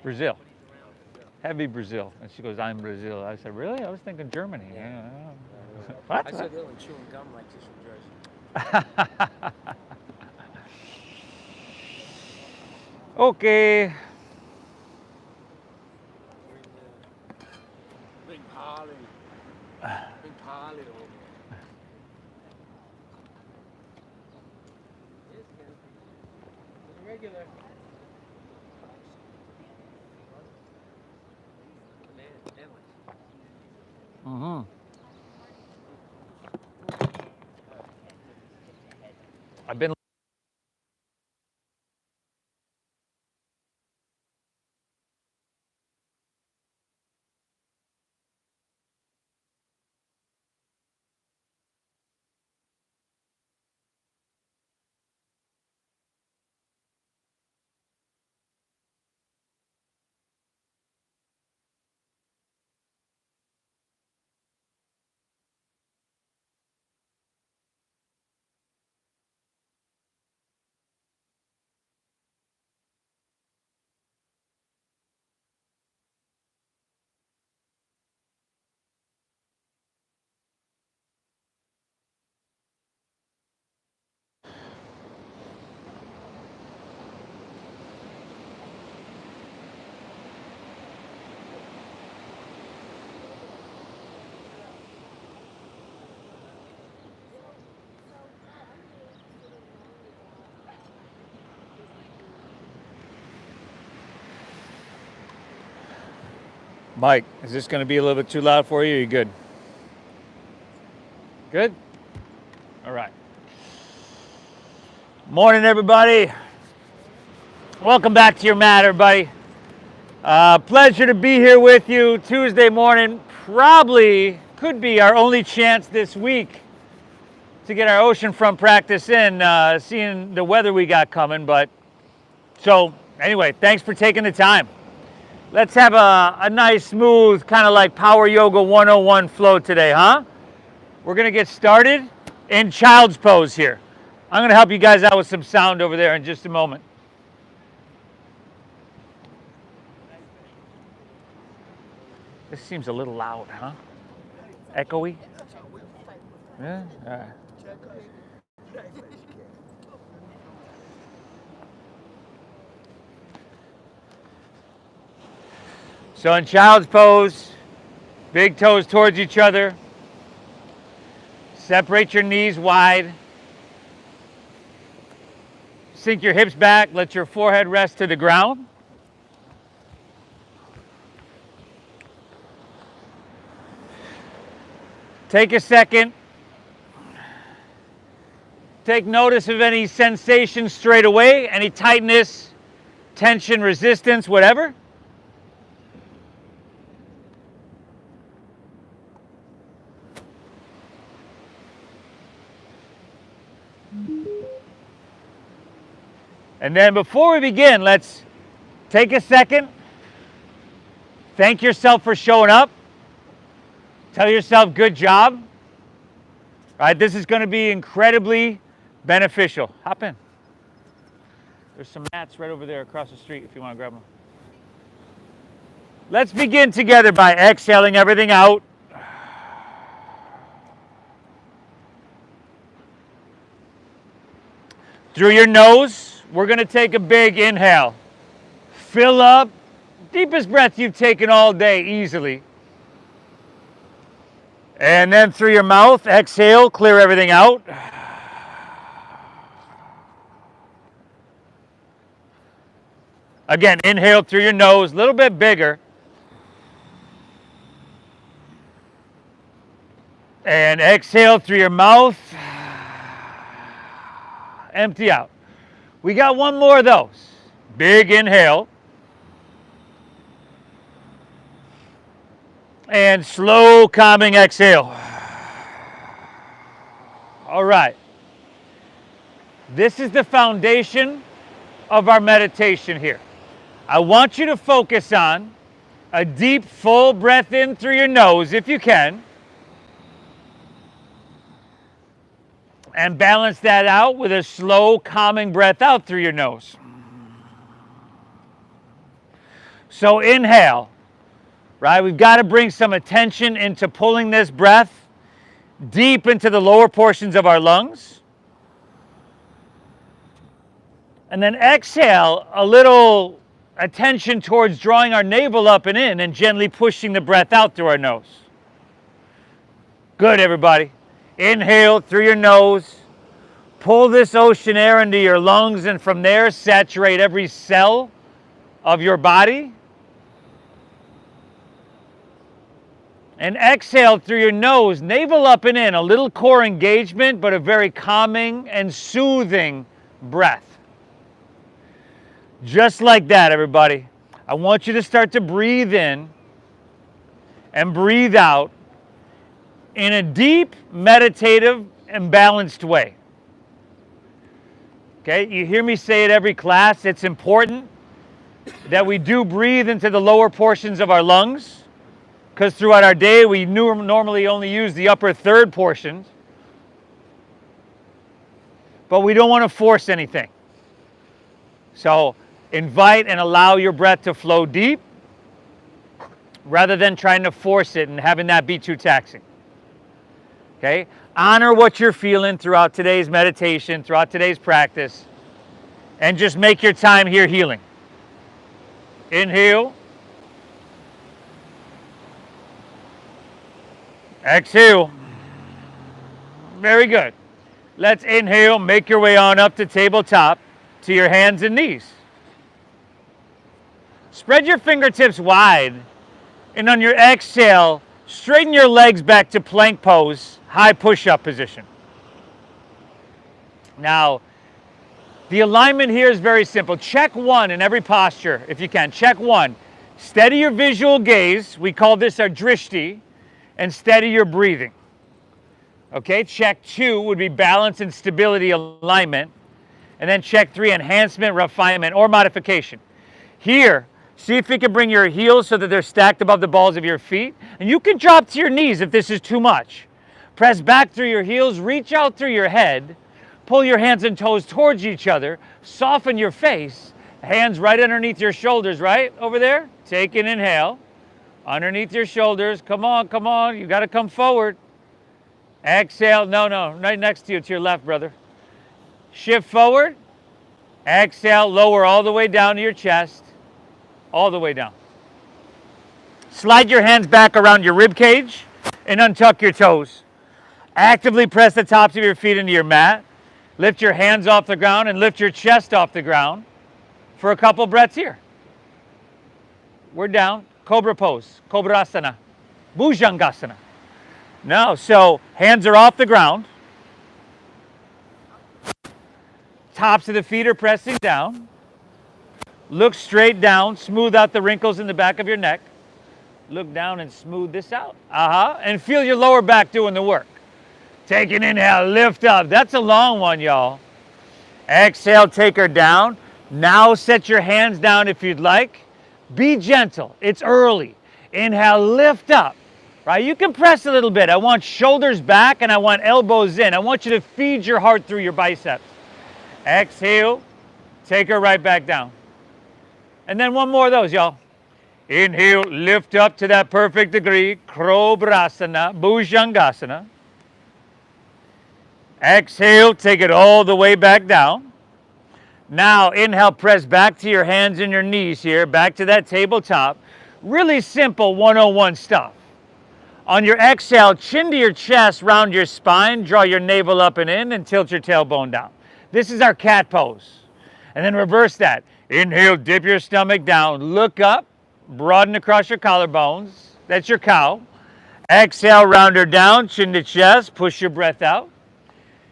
Brazil. Heavy Brazil. And she goes, I'm Brazil. I said, really? I was thinking Germany. What? I said they'll chewing gum like she's from Jersey. Okay. Big Polly. Big Polly over there. Yes, Ken. It's regular. Mm-hmm. I've been Mike, is this going to be a little bit too loud for you? Or are you good? Good? All right. Morning, everybody. Welcome back to your mat, everybody. Pleasure to be here with you Tuesday morning. Probably could be our only chance this week to get our Oceanfront practice in, seeing the weather we got coming. But so anyway, thanks for taking the time. Let's have a nice, smooth, kind of like Power Yoga 101 flow today, huh? We're going to get started in child's pose here. I'm going to help you guys out with some sound over there in just a moment. This seems a little loud, huh? Echoey? Yeah? All right. So in child's pose, big toes towards each other. Separate your knees wide. Sink your hips back. Let your forehead rest to the ground. Take a second. Take notice of any sensation straight away, any tightness, tension, resistance, whatever. And then before we begin, let's take a second. Thank yourself for showing up. Tell yourself, good job. All right, this is going to be incredibly beneficial. Hop in. There's some mats right over there across the street if you want to grab them. Let's begin together by exhaling everything out. Through your nose, we're going to take a big inhale. Fill up. Deepest breath you've taken all day easily. And then through your mouth, exhale, clear everything out. Again, inhale through your nose, a little bit bigger. And exhale through your mouth. Empty out. We got one more of those. Big inhale. And slow, calming exhale. All right. This is the foundation of our meditation here. I want you to focus on a deep, full breath in through your nose, if you can. And balance that out with a slow, calming breath out through your nose. So inhale, right? We've got to bring some attention into pulling this breath deep into the lower portions of our lungs. And then exhale, a little attention towards drawing our navel up and in and gently pushing the breath out through our nose. Good, everybody. Inhale through your nose. Pull this ocean air into your lungs, and from there, saturate every cell of your body. And exhale through your nose, navel up and in, a little core engagement, but a very calming and soothing breath. Just like that, everybody. I want you to start to breathe in and breathe out in a deep, meditative, and balanced way. Okay, you hear me say it every class. It's important that we do breathe into the lower portions of our lungs, because throughout our day we normally only use the upper third portions, but we don't want to force anything. So invite and allow your breath to flow deep rather than trying to force it and having that be too taxing. Okay? Honor what you're feeling throughout today's meditation, throughout today's practice, and just make your time here healing. Inhale. Exhale. Very good. Let's inhale, make your way on up to tabletop to your hands and knees. Spread your fingertips wide, and on your exhale, straighten your legs back to plank pose, high push-up position. Now, the alignment here is very simple. Check one in every posture, if you can. Check one. Steady your visual gaze. We call this our drishti. And steady your breathing. Okay, check two would be balance and stability alignment. And then check three, enhancement, refinement, or modification. Here, see if you can bring your heels so that they're stacked above the balls of your feet. And you can drop to your knees if this is too much. Press back through your heels, reach out through your head, pull your hands and toes towards each other, soften your face, hands right underneath your shoulders, right over there. Take an inhale, underneath your shoulders. Come on, you got to come forward. Exhale, no, right next to you, to your left, brother. Shift forward, exhale, lower all the way down to your chest, all the way down. Slide your hands back around your rib cage and untuck your toes. Actively press the tops of your feet into your mat. Lift your hands off the ground and lift your chest off the ground for a couple breaths here. We're down. Cobra pose. Cobrasana. Bhujangasana. Now, so hands are off the ground. Tops of the feet are pressing down. Look straight down. Smooth out the wrinkles in the back of your neck. Look down and smooth this out. And feel your lower back doing the work. Take an inhale, lift up. That's a long one, y'all. Exhale, take her down. Now set your hands down if you'd like. Be gentle. It's early. Inhale, lift up. Right? You can press a little bit. I want shoulders back and I want elbows in. I want you to feed your heart through your biceps. Exhale, take her right back down. And then one more of those, y'all. Inhale, lift up to that perfect degree. Cobrasana, Bhujangasana. Exhale, take it all the way back down. Now, inhale, press back to your hands and your knees here, back to that tabletop. Really simple 101 stuff. On your exhale, chin to your chest, round your spine, draw your navel up and in, and tilt your tailbone down. This is our cat pose. And then reverse that. Inhale, dip your stomach down, look up, broaden across your collarbones. That's your cow. Exhale, round her down, chin to chest, push your breath out.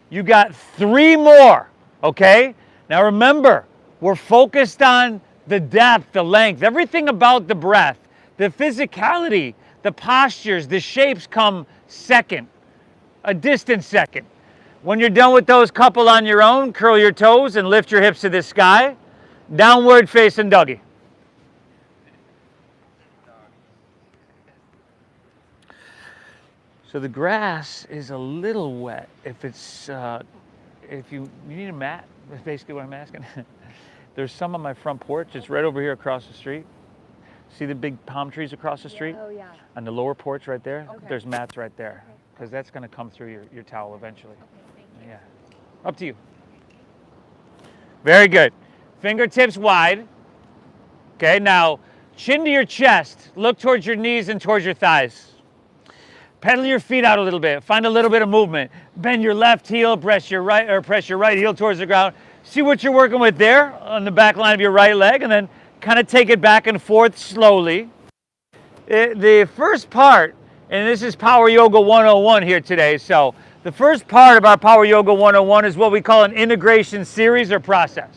You got 3 more, okay? Now remember, we're focused on the depth, the length, everything about the breath, the physicality, the postures, the shapes come second, a distant second. When you're done with those couple on your own, curl your toes and lift your hips to the sky. Downward facing doggy. So the grass is a little wet. If you need a mat, that's basically what I'm asking. There's some on my front porch. It's right over here across the street. See the big palm trees across the street? Oh, yeah. On the lower porch right there, Okay. there's mats right there. Okay. Because that's going to come through your towel eventually. Okay, thank you. Yeah. Up to you. Very good. Fingertips wide. Okay, now chin to your chest. Look towards your knees and towards your thighs. Pedal your feet out a little bit. Find a little bit of movement. Bend your left heel, press your right heel towards the ground. See what you're working with there on the back line of your right leg, and then kind of take it back and forth slowly. The first part, and this is Power Yoga 101 here today, so the first part of our Power Yoga 101 is what we call an integration series or process,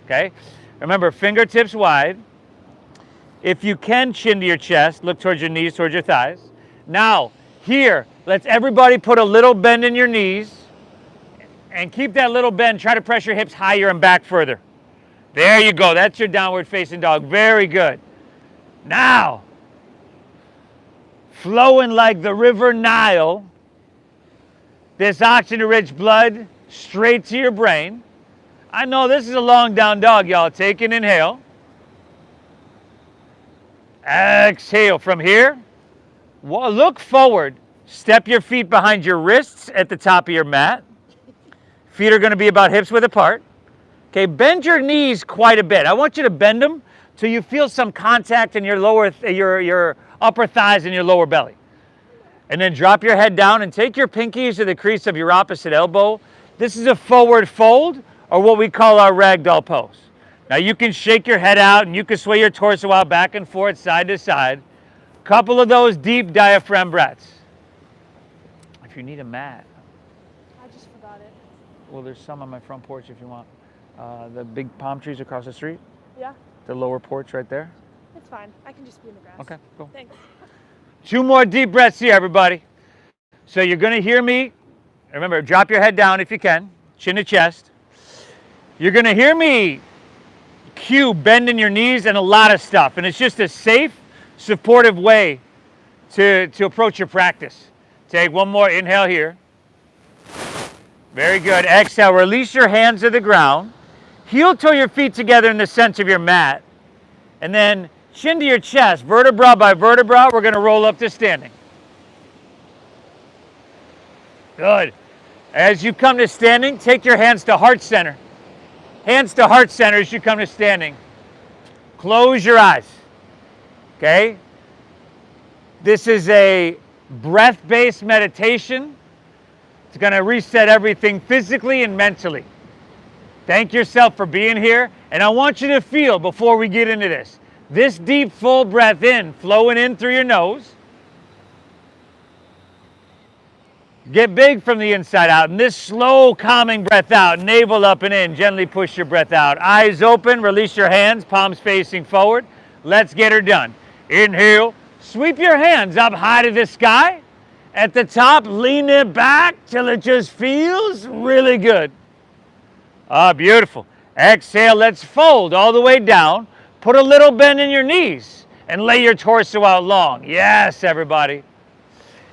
okay? Remember, fingertips wide. If you can, chin to your chest, look towards your knees, towards your thighs. Now, here, let's everybody put a little bend in your knees and keep that little bend. Try to press your hips higher and back further. There you go. That's your downward facing dog. Very good. Now, flowing like the river Nile, this oxygen-rich blood straight to your brain. I know this is a long down dog, y'all. Take an inhale. Exhale from here. Look forward. Step your feet behind your wrists at the top of your mat. Feet are going to be about hips width apart. Okay, bend your knees quite a bit. I want you to bend them till you feel some contact in your your upper thighs and your lower belly. And then drop your head down and take your pinkies to the crease of your opposite elbow. This is a forward fold, or what we call our ragdoll pose. Now you can shake your head out and you can sway your torso out back and forth, side to side. Couple of those deep diaphragm breaths. If you need a mat. I just forgot it. Well, there's some on my front porch if you want. The big palm trees across the street. Yeah, The lower porch right there. it's fine. I can just be in the grass. Okay, cool. Thanks. 2 more deep breaths here, everybody. So you're going to hear me. Remember, drop your head down if you can, chin to chest. You're going to hear me cue bending your knees and a lot of stuff. And it's just a safe, supportive way to approach your practice. Take one more inhale here. Very good. Exhale, release your hands to the ground. Heel toe your feet together in the center of your mat. And then chin to your chest, vertebra by vertebra, we're going to roll up to standing. Good. As you come to standing, take your hands to heart center. Hands to heart center as you come to standing. Close your eyes. Okay? This is a breath-based meditation. It's going to reset everything physically and mentally. Thank yourself for being here. And I want you to feel, before we get into this deep, full breath in, flowing in through your nose. Get big from the inside out. And this slow, calming breath out, navel up and in. Gently push your breath out. Eyes open, release your hands, palms facing forward. Let's get her done. Inhale, sweep your hands up high to the sky. At the top, lean it back till it just feels really good. Ah, beautiful. Exhale, let's fold all the way down. Put a little bend in your knees and lay your torso out long. Yes, everybody.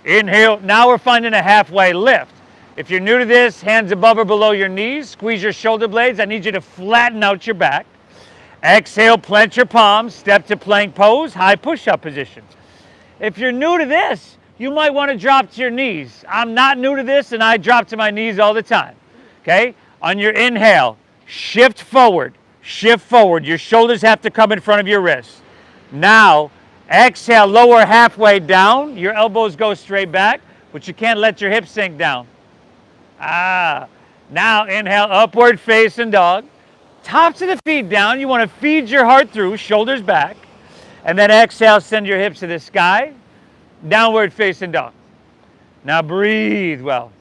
Inhale. Now we're finding a halfway lift. If you're new to this, hands above or below your knees, squeeze your shoulder blades. I need you to flatten out your back. Exhale, plant your palms, step to plank pose, high push-up position. If you're new to this, you might want to drop to your knees. I'm not new to this, and I drop to my knees all the time. Okay? On your inhale, shift forward. Shift forward. Your shoulders have to come in front of your wrists. Now, exhale, lower halfway down. Your elbows go straight back, but you can't let your hips sink down. Now inhale, upward facing dog. Tops of the feet down. You want to feed your heart through, shoulders back. And then exhale, send your hips to the sky. Downward facing dog. Now breathe well.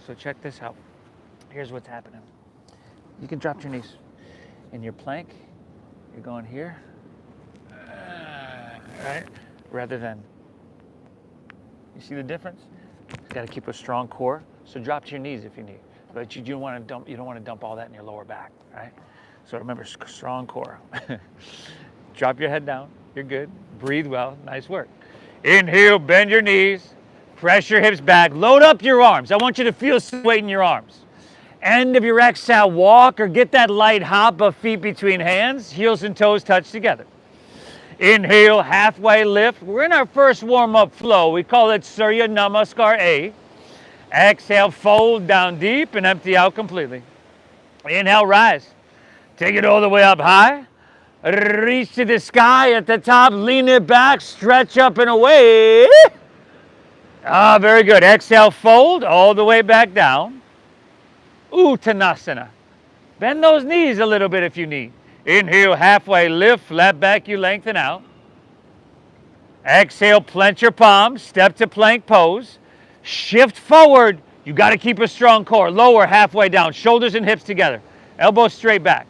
So check this out. Here's what's happening. You can drop your knees. In your plank, you're going here. Right? Rather than, you see the difference? You got to keep a strong core. So drop to your knees if you need. But you don't want to dump all that in your lower back, right? So remember, strong core. Drop your head down. You're good. Breathe well. Nice work. Inhale, bend your knees. Press your hips back. Load up your arms. I want you to feel some weight in your arms. End of your exhale, walk or get that light hop of feet between hands. Heels and toes touch together. Inhale, halfway lift. We're in our first warm-up flow. We call it Surya Namaskar A. Exhale, fold down deep and empty out completely. Inhale, rise. Take it all the way up high. Reach to the sky at the top. Lean it back. Stretch up and away. Ah, very good. Exhale, fold all the way back down. Uttanasana. Bend those knees a little bit if you need. Inhale, halfway lift, flat back, you lengthen out. Exhale, plant your palms, step to plank pose. Shift forward. You got to keep a strong core. Lower, halfway down, shoulders and hips together. Elbows straight back.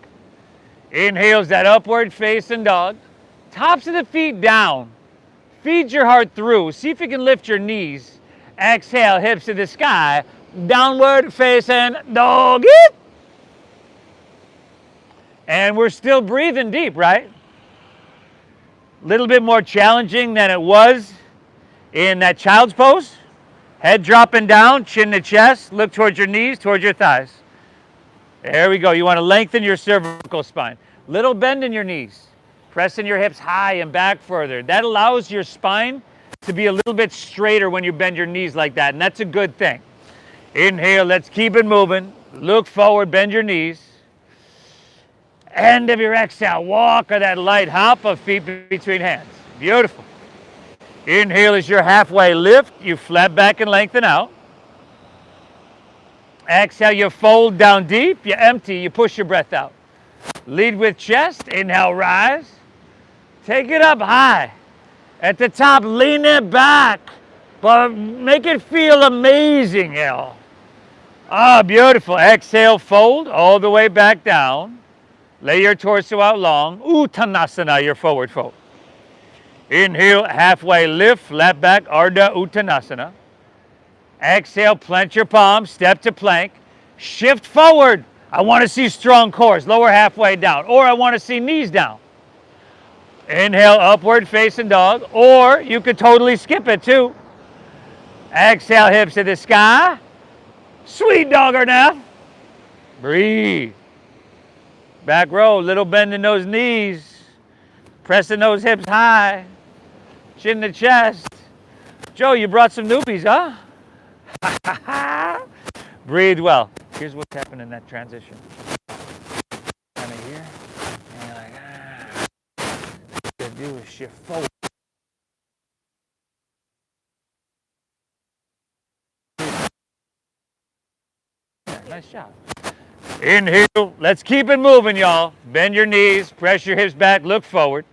Inhales that upward facing dog. Tops of the feet down. Feed your heart through. See if you can lift your knees. Exhale, hips to the sky. Downward facing doggy. And we're still breathing deep, right? A little bit more challenging than it was in that child's pose. Head dropping down, chin to chest. Look towards your knees, towards your thighs. There we go. You want to lengthen your cervical spine. Little bend in your knees. Pressing your hips high and back further. That allows your spine to be a little bit straighter when you bend your knees like that, and that's a good thing. Inhale, let's keep it moving. Look forward, bend your knees. End of your exhale, walk or that light hop of feet between hands. Beautiful. Inhale is your halfway lift. You flat back and lengthen out. Exhale, you fold down deep. You empty, you push your breath out. Lead with chest. Inhale, rise. Take it up high. At the top, lean it back. But make it feel amazing, y'all. Ah, beautiful. Exhale, fold all the way back down. Lay your torso out long. Uttanasana, your forward fold. Inhale, halfway lift, flat back, Ardha Uttanasana. Exhale, plant your palms, step to plank. Shift forward. I want to see strong cores, lower halfway down. Or I want to see knees down. Inhale, upward facing dog. Or you could totally skip it too. Exhale, hips to the sky. Sweet dogger now. Breathe. Back row, little bend in those knees. Pressing those hips high. Chin to chest. Joe, you brought some newbies, huh? Breathe well. Here's what's happening in that transition. Kind of here. And you're like, What you do is shift forward. Yeah, nice job. Inhale. Let's keep it moving, y'all. Bend your knees. Press your hips back. Look forward.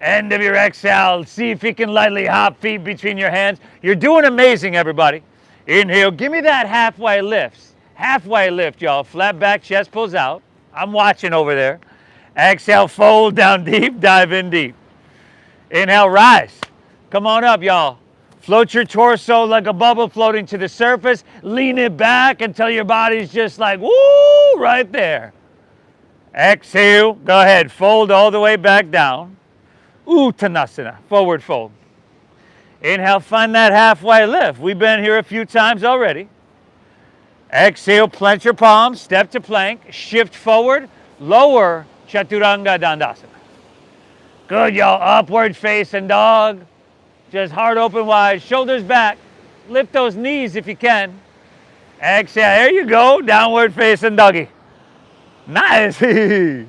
End of your exhale. See if you can lightly hop feet between your hands. You're doing amazing, everybody. Inhale. Give me that halfway lift. Halfway lift, y'all. Flat back, chest pulls out. I'm watching over there. Exhale, fold down deep. Dive in deep. Inhale, rise. Come on up, y'all. Float your torso like a bubble floating to the surface. Lean it back until your body's just like, woo, right there. Exhale. Go ahead. Fold all the way back down. Uttanasana. Forward fold. Inhale. Find that halfway lift. We've been here a few times already. Exhale. Plant your palms. Step to plank. Shift forward. Lower Chaturanga Dandasana. Good, y'all. Upward facing dog. Just heart open wide, shoulders back. Lift those knees if you can. Exhale, there you go. Downward facing doggy. Nice. We're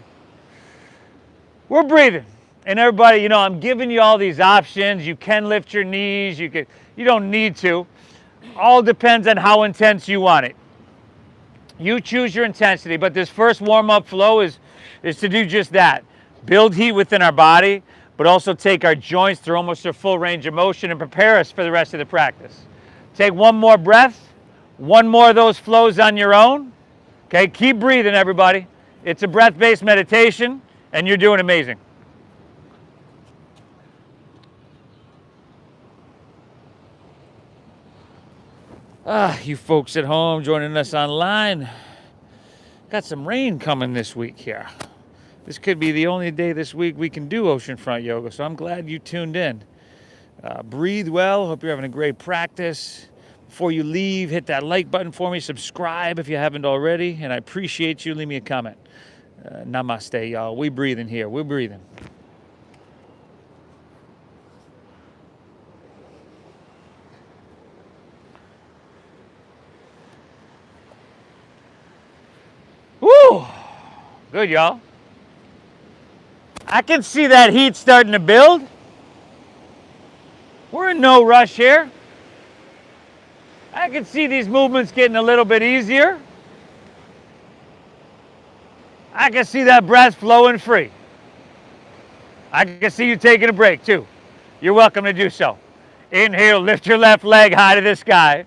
breathing. And everybody, I'm giving you all these options. You can lift your knees. You don't need to. All depends on how intense you want it. You choose your intensity, but this first warm-up flow is to do just that. Build heat within our body, but also take our joints through almost their full range of motion and prepare us for the rest of the practice. Take one more breath, one more of those flows on your own. Okay, keep breathing, everybody. It's a breath-based meditation, and you're doing amazing. You folks at home joining us online, got some rain coming this week here. This could be the only day this week we can do Oceanfront yoga, so I'm glad you tuned in. Breathe well. Hope you're having a great practice. Before you leave, hit that like button for me. Subscribe if you haven't already, and I appreciate you. Leave me a comment. Namaste, y'all. We breathing here. We're breathing. Good, y'all. I can see that heat starting to build. We're in no rush here. I can see these movements getting a little bit easier. I can see that breath flowing free. I can see you taking a break too. You're welcome to do so. Inhale, lift your left leg high to the sky.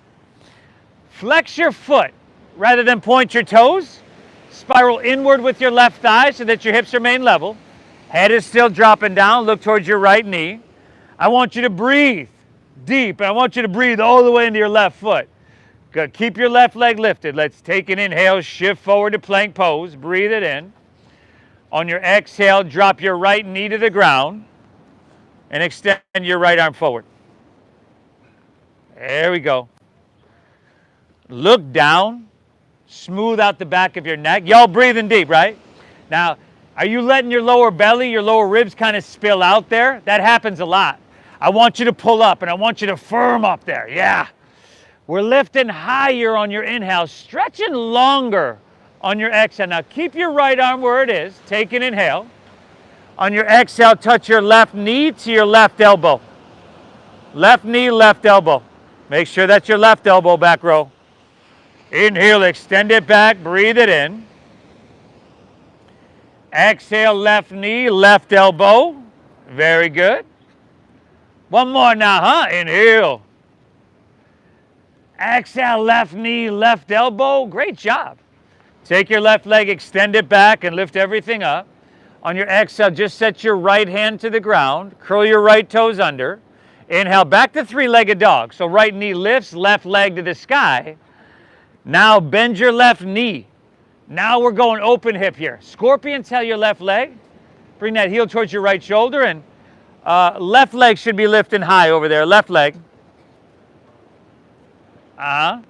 Flex your foot rather than point your toes. Spiral inward with your left thigh so that your hips remain level. Head is still dropping down. Look towards your right knee. I want you to breathe deep. I want you to breathe all the way into your left foot. Good. Keep your left leg lifted. Let's take an inhale, shift forward to plank pose. Breathe it in. On your exhale, drop your right knee to the ground and extend your right arm forward. There we go. Look down. Smooth out the back of your neck. Y'all breathing deep, right? Now, are you letting your lower belly, your lower ribs kind of spill out there? That happens a lot. I want you to pull up and I want you to firm up there. Yeah. We're lifting higher on your inhale, stretching longer on your exhale. Now keep your right arm where it is. Take an inhale. On your exhale, touch your left knee to your left elbow. Left knee, left elbow. Make sure that's your left elbow, back row. Inhale, extend it back, breathe it in. Exhale, left knee, left elbow. Very good. One more now, huh? Inhale. Exhale, left knee, left elbow. Great job. Take your left leg, extend it back, and lift everything up. On your exhale, just set your right hand to the ground. Curl your right toes under. Inhale, back to three-legged dog. So right knee lifts, left leg to the sky. Now bend your left knee. Now we're going open hip here. Scorpion tail your left leg. Bring that heel towards your right shoulder, and left leg should be lifting high over there. Left leg. There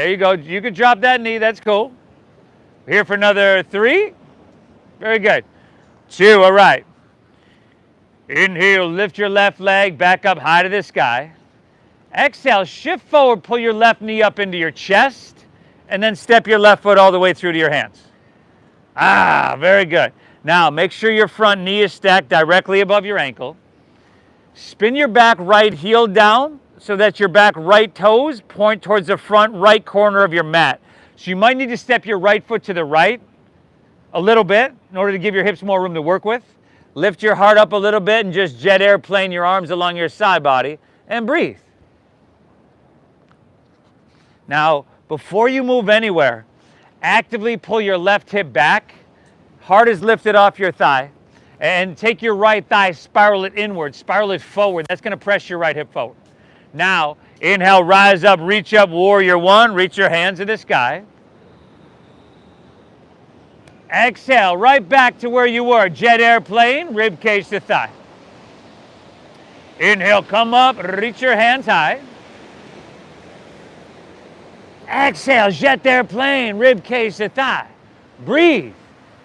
you go. You can drop that knee. That's cool. Here for another 3. Very good. 2. All right. Inhale, lift your left leg back up high to the sky. Exhale, shift forward, pull your left knee up into your chest, and then step your left foot all the way through to your hands. Very good. Now, make sure your front knee is stacked directly above your ankle. Spin your back right heel down so that your back right toes point towards the front right corner of your mat. So you might need to step your right foot to the right a little bit in order to give your hips more room to work with. Lift your heart up a little bit and just jet airplane your arms along your side body and breathe. Now, before you move anywhere, actively pull your left hip back. Heart is lifted off your thigh. And take your right thigh, spiral it inward, spiral it forward. That's going to press your right hip forward. Now, inhale, rise up, reach up, warrior 1. Reach your hands to the sky. Exhale, right back to where you were. Jet airplane, rib cage to thigh. Inhale, come up, reach your hands high. Exhale, jet airplane, rib cage to thigh. Breathe.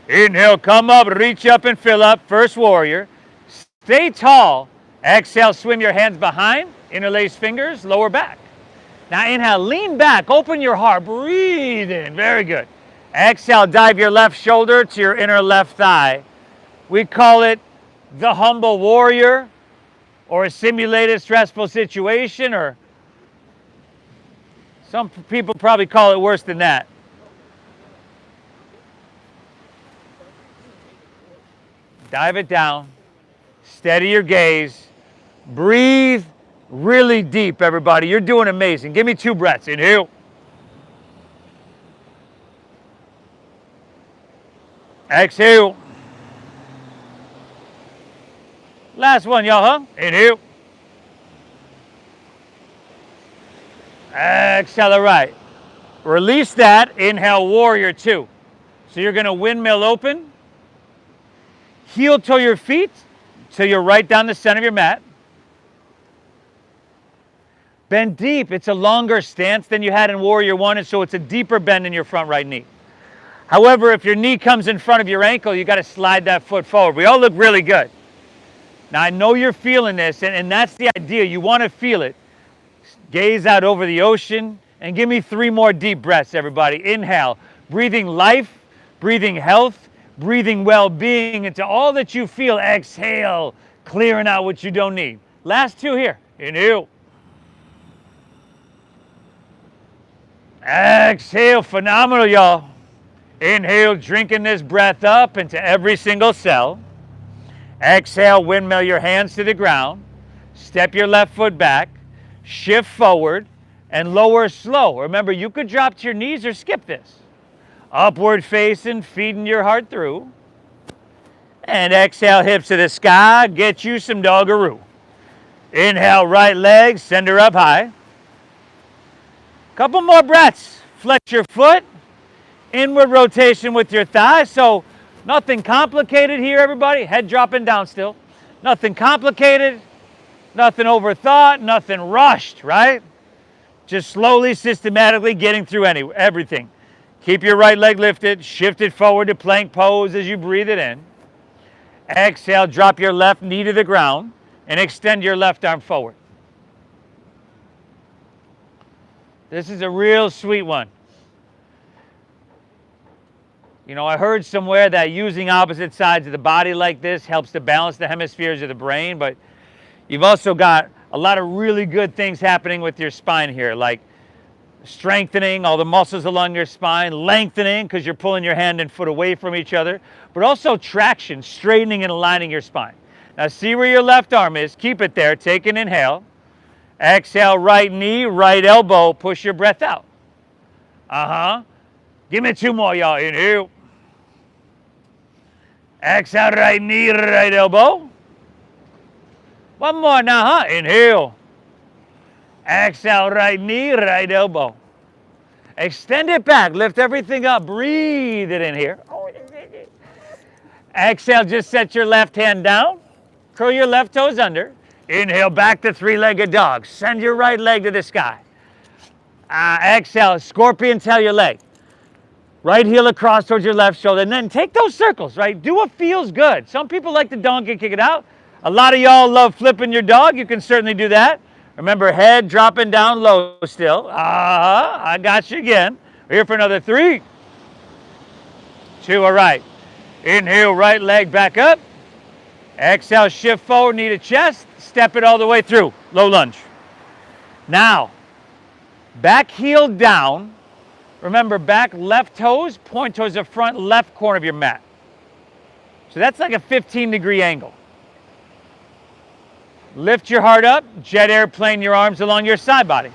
Inhale, come up, reach up and fill up. First warrior. Stay tall. Exhale, swim your hands behind. Interlace fingers, lower back. Now inhale, lean back, open your heart. Breathe in. Very good. Exhale, dive your left shoulder to your inner left thigh. We call it the humble warrior, or a simulated stressful situation, or some people probably call it worse than that. Dive it down. Steady your gaze. Breathe really deep, everybody. You're doing amazing. Give me 2 breaths. Inhale. Exhale. Last one, y'all, huh? Inhale. Exhale, all right. Release that. Inhale, warrior 2. So you're going to windmill open. Heel toe your feet till you're right down the center of your mat. Bend deep. It's a longer stance than you had in Warrior 1, and so it's a deeper bend in your front right knee. However, if your knee comes in front of your ankle, you got to slide that foot forward. We all look really good. Now, I know you're feeling this, and that's the idea. You want to feel it. Gaze out over the ocean, and give me 3 more deep breaths, everybody. Inhale, breathing life, breathing health, breathing well-being into all that you feel. Exhale, clearing out what you don't need. Last two here. Inhale. Exhale. Phenomenal, y'all. Inhale, drinking this breath up into every single cell. Exhale, windmill your hands to the ground. Step your left foot back. Shift forward and lower slow. Remember, you could drop to your knees or skip this. Upward facing, feeding your heart through. And exhale, hips to the sky. Get you some doggeroo. Inhale, right leg, send her up high. Couple more breaths. Flex your foot. Inward rotation with your thighs. So nothing complicated here, everybody. Head dropping down still. Nothing complicated. Nothing overthought. Nothing rushed, right? Just slowly, systematically getting through everything. Keep your right leg lifted. Shift it forward to plank pose as you breathe it in. Exhale, drop your left knee to the ground and extend your left arm forward. This is a real sweet one. You know, I heard somewhere that using opposite sides of the body like this helps to balance the hemispheres of the brain, but you've also got a lot of really good things happening with your spine here, like strengthening all the muscles along your spine, lengthening because you're pulling your hand and foot away from each other, but also traction, straightening and aligning your spine. Now see where your left arm is. Keep it there. Take an inhale. Exhale, right knee, right elbow. Push your breath out. Give me two more, y'all. Inhale. Exhale, right knee, right elbow. One more now, Inhale. Exhale, right knee, right elbow. Extend it back. Lift everything up. Breathe it in here. Exhale, just set your left hand down. Curl your left toes under. Inhale, back to three-legged dog. Send your right leg to the sky. Exhale, scorpion tail your leg. Right heel across towards your left shoulder. And then take those circles, right? Do what feels good. Some people like the donkey kick it out. A lot of y'all love flipping your dog. You can certainly do that. Remember, head dropping down low still. I got you again. We're here for another 3, 2, all right. Inhale, right leg back up. Exhale, shift forward, knee to chest. Step it all the way through. Low lunge. Now, back heel down. Remember, back left toes point towards the front left corner of your mat. So that's like a 15-degree angle. Lift your heart up, jet airplane your arms along your side body.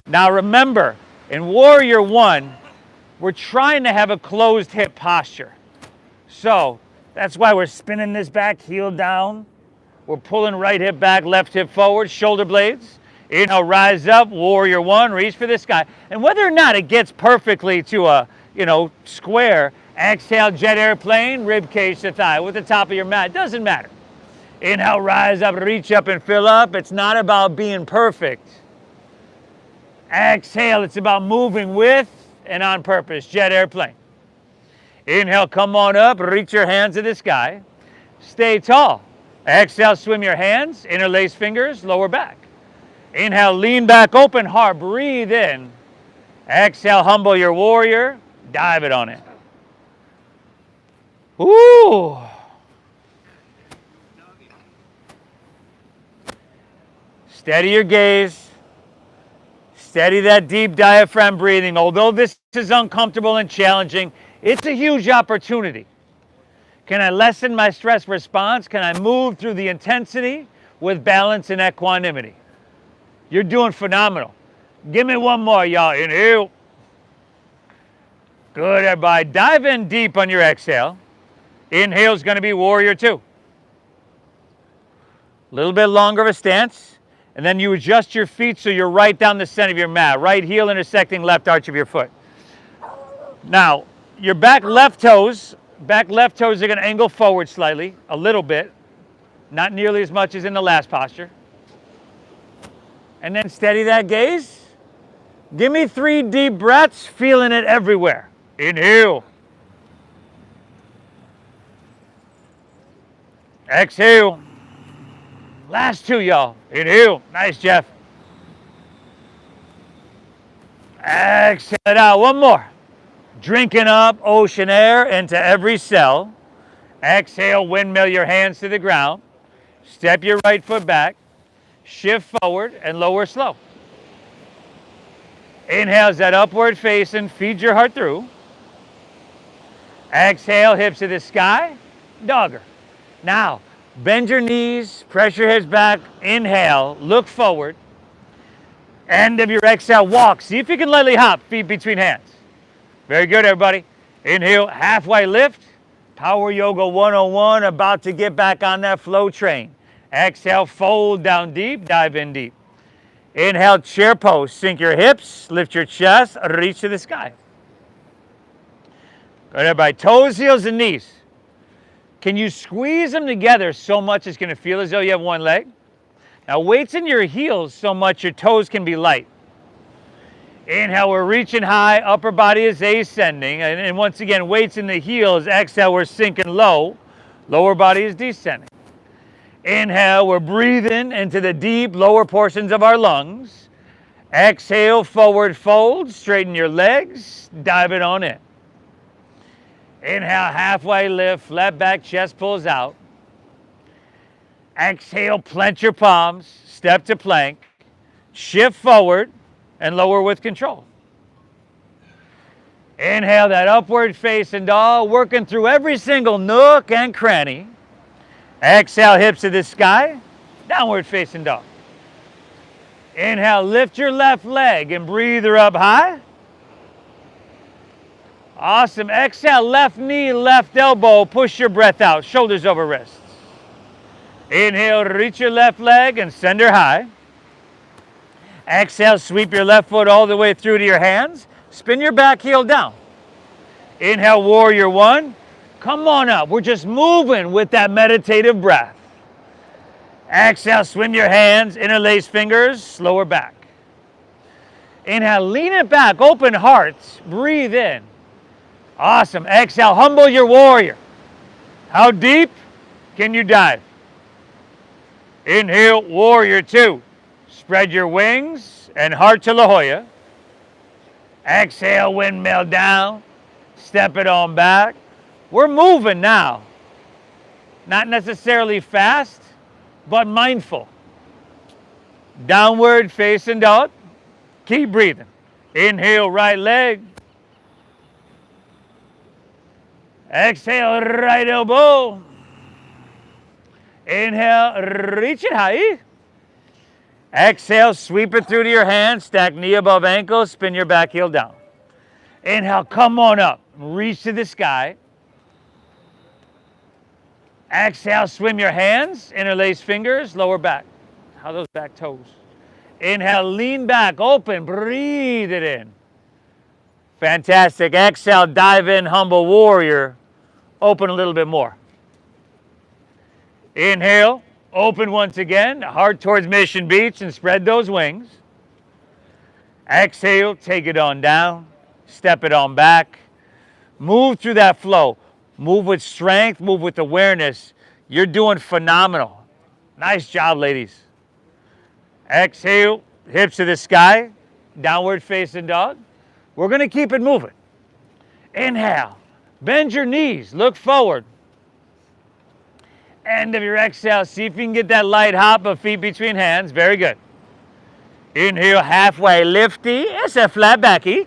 Now remember, in Warrior One, we're trying to have a closed hip posture. So that's why we're spinning this back, heel down. We're pulling right hip back, left hip forward, shoulder blades. Inhale, rise up, Warrior One, reach for the sky. And whether or not it gets perfectly to a, square, exhale, jet airplane, rib cage to thigh with the top of your mat, doesn't matter. Inhale, rise up, reach up and fill up. It's not about being perfect. Exhale, it's about moving with and on purpose, jet airplane. Inhale, come on up, reach your hands to the sky. Stay tall. Exhale, swim your hands, interlace fingers, lower back. Inhale, lean back, open heart, breathe in. Exhale, humble your warrior, dive it on it. Ooh. Steady your gaze. Steady that deep diaphragm breathing. Although this is uncomfortable and challenging, it's a huge opportunity. Can I lessen my stress response? Can I move through the intensity with balance and equanimity? You're doing phenomenal. Give me one more, y'all. Inhale. Good, everybody. Dive in deep on your exhale. Inhale is going to be Warrior Two. A little bit longer of a stance. And then you adjust your feet so you're right down the center of your mat. Right heel intersecting left arch of your foot. Now, your back left toes are going to angle forward slightly, a little bit. Not nearly as much as in the last posture. And then steady that gaze. Give me 3 deep breaths, feeling it everywhere. Inhale. Exhale. Last 2, y'all. Inhale. Nice, Jeff. Exhale it out. One more. Drinking up ocean air into every cell. Exhale, windmill your hands to the ground. Step your right foot back. Shift forward and lower slow. Inhale, that upward facing, feed your heart through. Exhale, hips to the sky, dogger. Now, bend your knees, press your hips back, inhale, look forward. End of your exhale, walk. See if you can lightly hop, feet between hands. Very good, everybody. Inhale, halfway lift. Power Yoga 101, about to get back on that flow train. Exhale, fold down deep, dive in deep. Inhale, chair pose. Sink your hips, lift your chest, reach to the sky. Good, everybody. Toes, heels, and knees. Can you squeeze them together so much it's going to feel as though you have one leg? Now, weights in your heels so much your toes can be light. Inhale, we're reaching high. Upper body is ascending. And once again, weights in the heels. Exhale, we're sinking low. Lower body is descending. Inhale, we're breathing into the deep lower portions of our lungs. Exhale, forward fold. Straighten your legs. Dive it on in. Inhale, halfway lift. Flat back, chest pulls out. Exhale, plant your palms. Step to plank. Shift forward and lower with control. Inhale, that upward facing dog, working through every single nook and cranny. Exhale, hips to the sky, downward facing dog. Inhale, lift your left leg and breathe her up high. Awesome. Exhale, left knee, left elbow, push your breath out, shoulders over wrists. Inhale, reach your left leg and send her high. Exhale, sweep your left foot all the way through to your hands. Spin your back heel down. Inhale, warrior one. Come on up. We're just moving with that meditative breath. Exhale, swim your hands, interlace fingers, lower back. Inhale, lean it back, open heart, breathe in. Awesome. Exhale, humble your warrior. How deep can you dive? Inhale, warrior two. Spread your wings and heart to La Jolla. Exhale, windmill down. Step it on back. We're moving now. Not necessarily fast, but mindful. Downward facing dog. Keep breathing. Inhale, right leg. Exhale, right elbow. Inhale, reach it high. Exhale, sweep it through to your hands, stack knee above ankle, spin your back heel down. Inhale, come on up, reach to the sky. Exhale, swim your hands, interlace fingers, lower back. How are those back toes? Inhale, lean back, open, breathe it in. Fantastic. Exhale, dive in, humble warrior. Open a little bit more. Inhale, open once again, heart towards Mission Beach and spread those wings. Exhale, take it on down, step it on back. Move through that flow. Move with strength, move with awareness. You're doing phenomenal. Nice job, ladies. Exhale, hips to the sky, downward facing dog. We're going to keep it moving. Inhale, bend your knees, look forward. End of your exhale, see if you can get that light hop of feet between hands. Very good. Inhale, halfway lifty. It's a flat backy.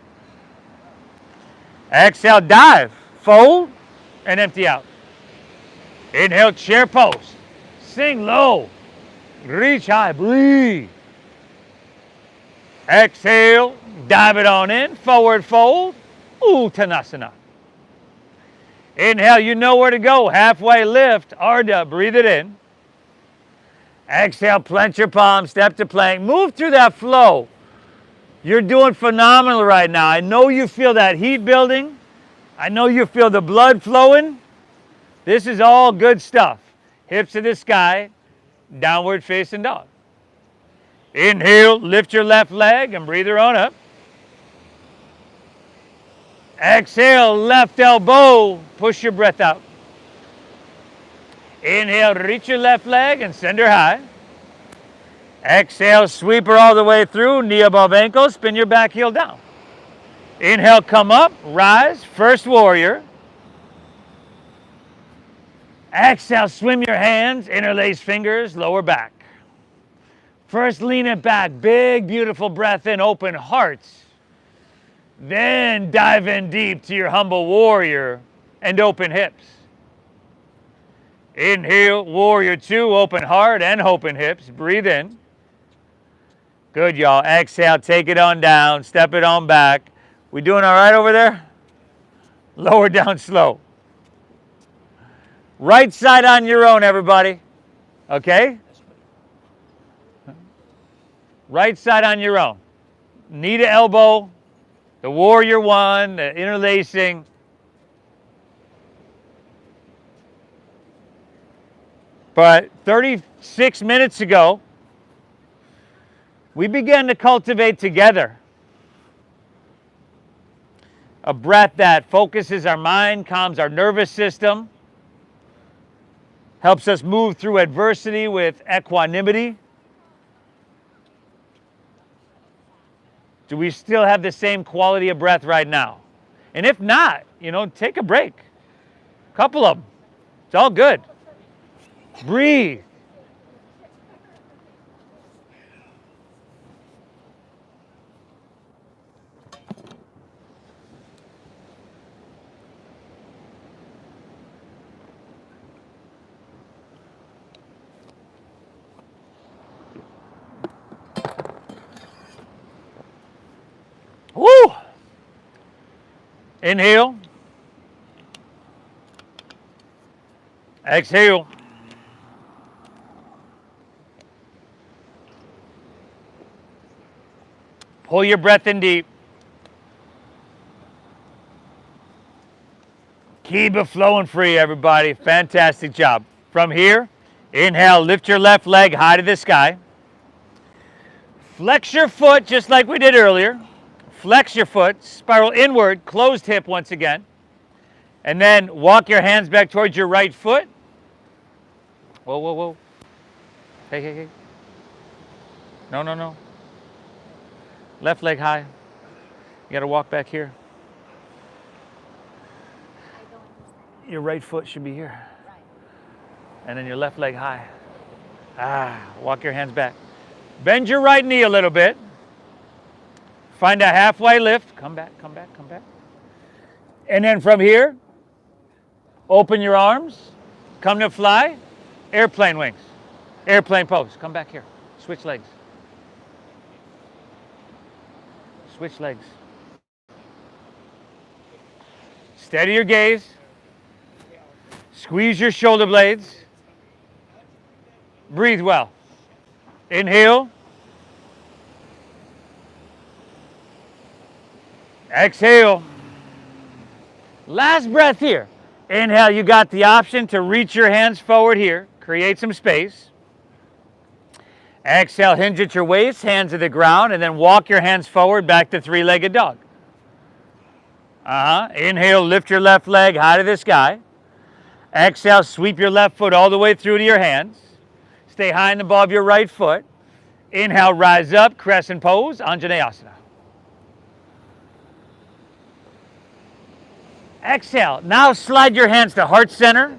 Exhale, dive, fold, and empty out. Inhale, chair pose. Sing low. Reach high, breathe. Exhale, dive it on in, forward fold, Uttanasana. Inhale, you know where to go, halfway lift, Ardha, breathe it in. Exhale, plant your palms, step to plank, move through that flow. You're doing phenomenal right now. I know you feel that heat building. I know you feel the blood flowing. This is all good stuff. Hips to the sky, downward facing dog. Inhale, lift your left leg and breathe her on up. Exhale, left elbow, push your breath out. Inhale, reach your left leg and send her high. Exhale, sweep her all the way through, knee above ankle, spin your back heel down. Inhale, come up, rise, first warrior. Exhale, swim your hands, interlace fingers, lower back. First, lean it back, big, beautiful breath in, open hearts. Then dive in deep to your humble warrior and open hips. Inhale, warrior two, open heart and open hips. Breathe in. Good, y'all. Exhale, take it on down, step it on back. We doing all right over there? Lower down slow. Right side on your own, everybody. Okay? Right side on your own. Knee to elbow. The warrior one, the interlacing. But 36 minutes ago, we began to cultivate together a breath that focuses our mind, calms our nervous system, helps us move through adversity with equanimity. Do we still have the same quality of breath right now? And if not, take a break. A couple of them. It's all good. Breathe. Woo! Inhale. Exhale. Pull your breath in deep. Keep it flowing free, everybody. Fantastic job. From here, inhale, lift your left leg high to the sky. Flex your foot just like we did earlier. Flex your foot, spiral inward, closed hip once again. And then walk your hands back towards your right foot. Whoa, whoa, whoa. Hey, hey, hey. No, no, no. Left leg high. You got to walk back here. Your right foot should be here. And then your left leg high. Walk your hands back. Bend your right knee a little bit. Find a halfway lift. Come back, come back, come back. And then from here, open your arms. Come to fly. Airplane wings. Airplane pose. Come back here. Switch legs. Switch legs. Steady your gaze. Squeeze your shoulder blades. Breathe well. Inhale. Exhale. Last breath here. Inhale, you got the option to reach your hands forward here. Create some space. Exhale, hinge at your waist, hands to the ground, and then walk your hands forward back to three-legged dog. Inhale, lift your left leg high to the sky. Exhale, sweep your left foot all the way through to your hands. Stay high and above your right foot. Inhale, rise up, crescent pose, Anjaneyasana. Exhale. Now slide your hands to heart center.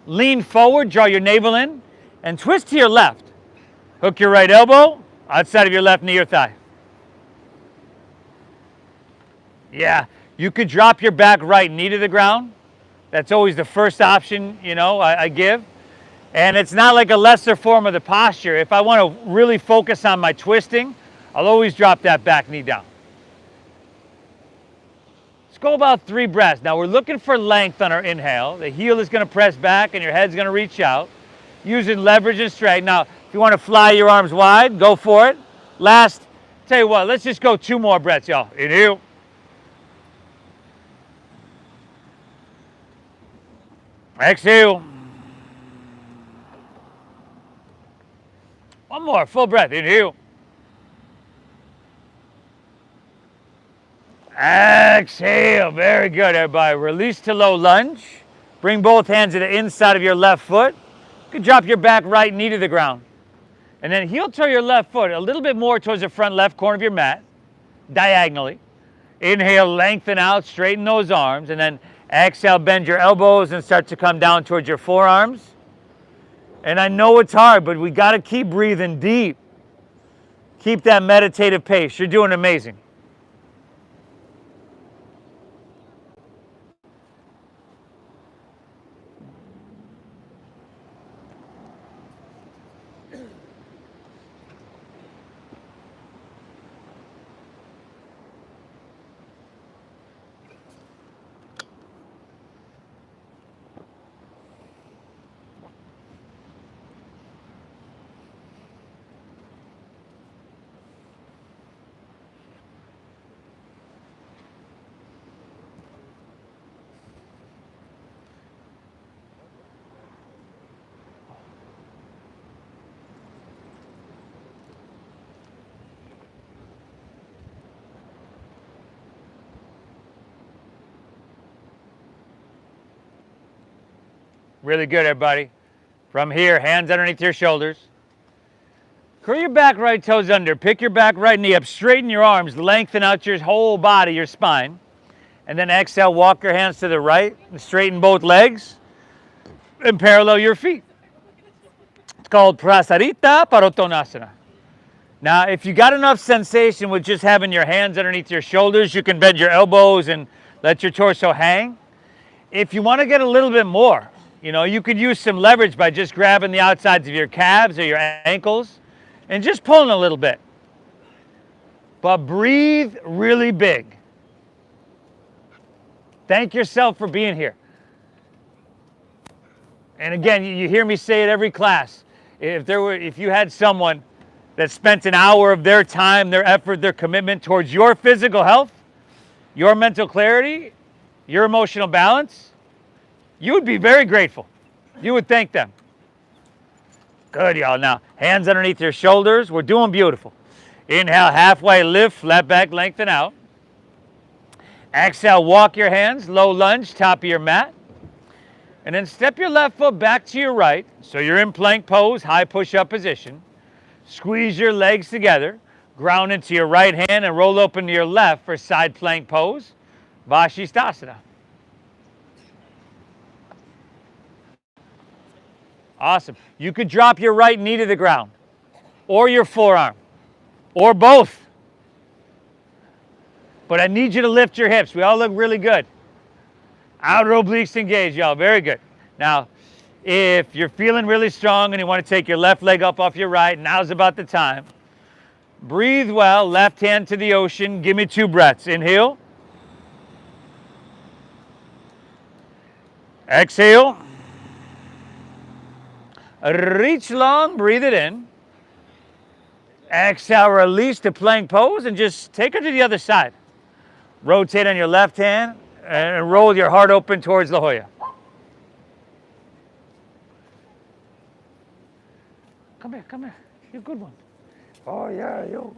Lean forward, draw your navel in, and twist to your left. Hook your right elbow outside of your left knee or thigh. Yeah, you could drop your back right knee to the ground. That's always the first option, I give. And it's not like a lesser form of the posture. If I want to really focus on my twisting, I'll always drop that back knee down. Go about 3 breaths. Now we're looking for length on our inhale. The heel is going to press back and your head's going to reach out. Using leverage and straight. Now, if you want to fly your arms wide, go for it. Last, tell you what, let's just go 2 more breaths, y'all. Inhale. Exhale. One more, full breath. Inhale. Exhale. Very good, everybody. Release to low lunge. Bring both hands to the inside of your left foot. You can drop your back right knee to the ground. And then heel toe your left foot a little bit more towards the front left corner of your mat, diagonally. Inhale, lengthen out, straighten those arms, and then exhale, bend your elbows and start to come down towards your forearms. And I know it's hard, but we got to keep breathing deep. Keep that meditative pace. You're doing amazing. Really good, everybody. From here, hands underneath your shoulders. Curl your back right toes under. Pick your back right knee up. Straighten your arms. Lengthen out your whole body, your spine. And then exhale, walk your hands to the right. And straighten both legs. And parallel your feet. It's called Prasarita Padottanasana. Now, if you got enough sensation with just having your hands underneath your shoulders, you can bend your elbows and let your torso hang. If you want to get a little bit more, you could use some leverage by just grabbing the outsides of your calves or your ankles and just pulling a little bit. But breathe really big. Thank yourself for being here. And again, you hear me say it every class. If you had someone that spent an hour of their time, their effort, their commitment towards your physical health, your mental clarity, your emotional balance, you would be very grateful. You would thank them. Good, y'all. Now, hands underneath your shoulders. We're doing beautiful. Inhale, halfway lift, flat back, lengthen out. Exhale, walk your hands, low lunge, top of your mat. And then step your left foot back to your right. So you're in plank pose, high push-up position. Squeeze your legs together. Ground into your right hand and roll open to your left for side plank pose. Vashisthasana. Awesome. You could drop your right knee to the ground, or your forearm, or both. But I need you to lift your hips. We all look really good. Outer obliques engaged, y'all. Very good. Now, if you're feeling really strong and you want to take your left leg up off your right, now's about the time. Breathe well. Left hand to the ocean. Give me 2 breaths. Inhale. Exhale. Reach long, breathe it in. Exhale, release to plank pose and just take her to the other side. Rotate on your left hand and roll your heart open towards La Jolla. Come here. You're a good one. Oh, yeah, yo.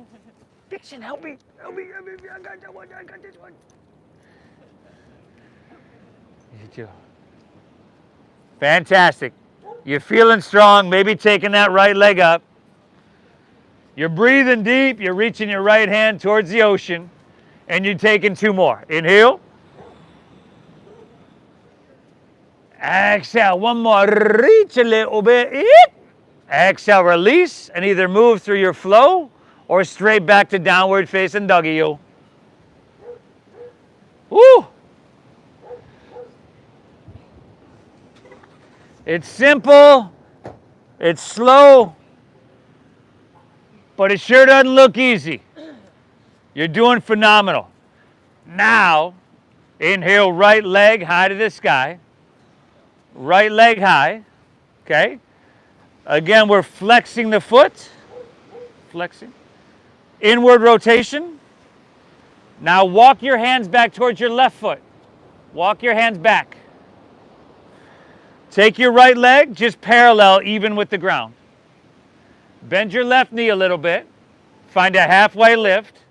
Vixen, help me. I got that one. I got this one. You too. Fantastic. You're feeling strong, maybe taking that right leg up. You're breathing deep, you're reaching your right hand towards the ocean, and you're taking 2 more. Inhale. Exhale, 1 more. Reach a little bit. Exhale, release, and either move through your flow or straight back to downward facing doggy. Woo! It's simple, it's slow, but it sure doesn't look easy. You're doing phenomenal. Now, inhale, right leg high to the sky. Right leg high, okay? Again, we're flexing the foot. Flexing. Inward rotation. Now walk your hands back towards your left foot. Walk your hands back. Take your right leg, just parallel, even with the ground. Bend your left knee a little bit. Find a halfway lift.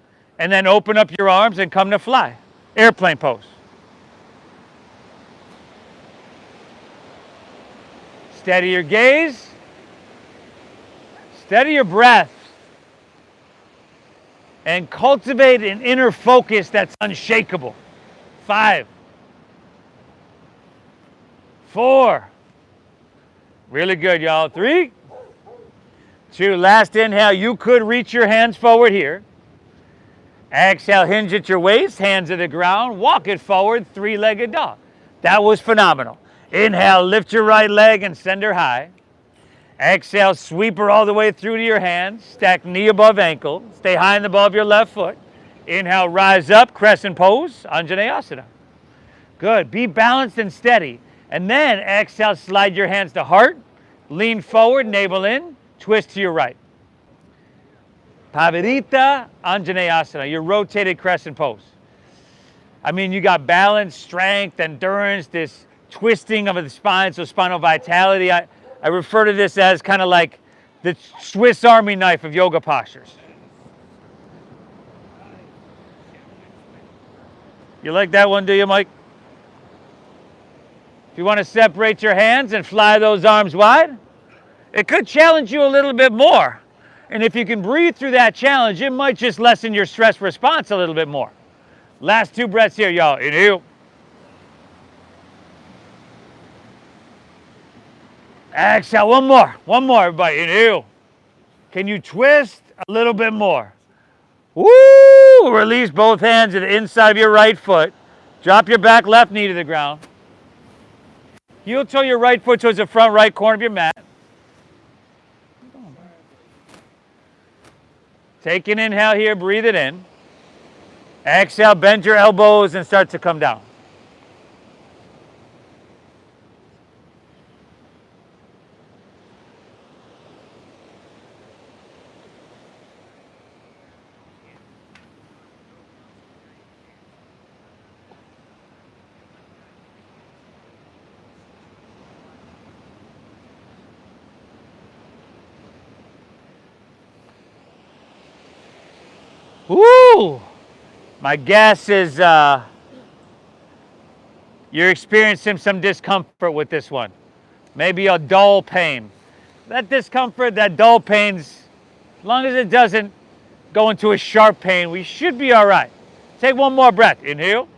And then open up your arms and come to fly. Airplane pose. Steady your gaze. Steady your breath. and cultivate an inner focus that's unshakable. 5, 4. Really good, y'all. 3, 2. Last inhale. You could reach your hands forward here. Exhale, hinge at your waist, hands to the ground, walk it forward, 3-legged dog. That was phenomenal. Inhale, lift your right leg and send her high. Exhale, sweep her all the way through to your hands. Stack knee above ankle. Stay high and above your left foot. Inhale, rise up, crescent pose, Anjaneyasana. Good. Be balanced and steady. And then exhale, slide your hands to heart. Lean forward, navel in, twist to your right. Pavarita Anjaneyasana, your rotated crescent pose. I mean, you got balance, strength, endurance, this twisting of the spine, so spinal vitality. I refer to this as kind of like the Swiss Army knife of yoga postures. You like that one, do you, Mike? If you want to separate your hands and fly those arms wide, it could challenge you a little bit more. And if you can breathe through that challenge, it might just lessen your stress response a little bit more. Last 2 breaths here, y'all. Inhale. Exhale, one more, everybody. Inhale. Can you twist a little bit more? Woo! Release both hands to the inside of your right foot. Drop your back left knee to the ground. Heel toe your right foot towards the front right corner of your mat. Take an inhale here, breathe it in. Exhale, bend your elbows and start to come down. Woo! My guess is you're experiencing some discomfort with this one. Maybe a dull pain. That discomfort, that dull pain's, as long as it doesn't go into a sharp pain, we should be all right. Take one more breath. Inhale.